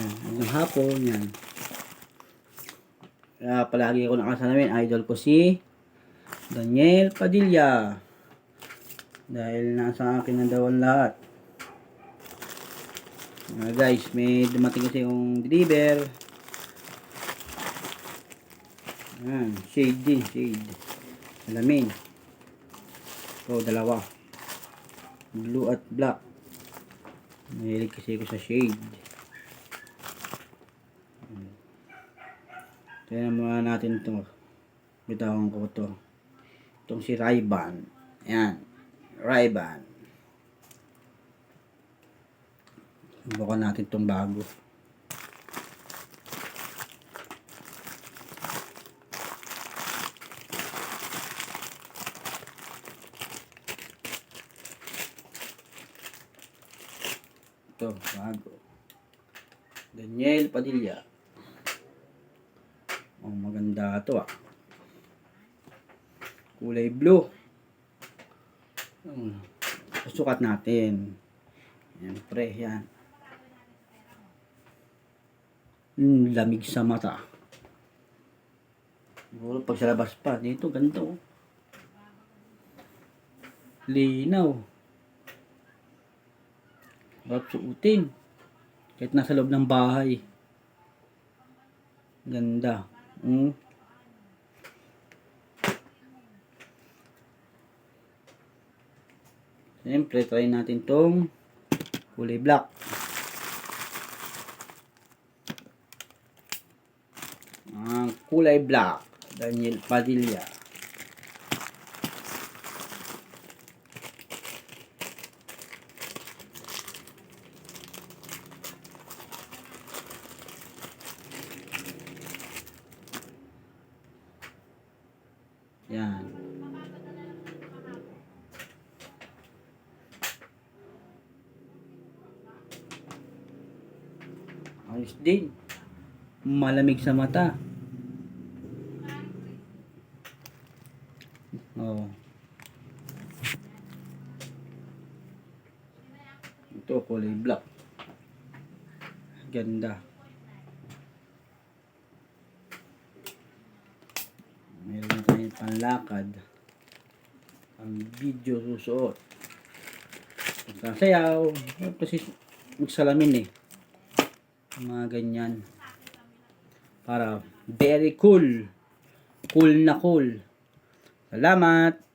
Yan, hanggang hapon yan. Kaya palagi ako nakasalamin, idol ko si Daniel Padilla. Dahil nasa akin na daw ang lahat. Guys, may dumating kasi yung deliver. Ayan, shade din, shade. Alamin. So, dalawa. Blue at black. Mahilig kasi ako sa shade. Tignan muna natin ito. Bitawan ko ito. Itong si Ray-Ban. Ayan. Ray-Ban. Bukan natin itong bago. Ito, bago. Daniel Padilla. Oh, maganda ito ah. Kulay blue. Susukat natin. Yan, pre, yan. Lamig sa mata. Siguro pag sa labas pa, dito ganito. Linaw. Harap suotin. Kahit nasa loob ng bahay. Ganda. Siyempre, try natin tong kulay black. Kulay black. Daniel Padilla. Yan. Ayos din. Malamig sa mata. Oh. Ito kulay black. Ganda. Meron na tayong panlakad. Ang video susuot. Pagkasayaw. Kasi magsalamin eh. Mga ganyan. Para very cool. Cool na cool. Salamat.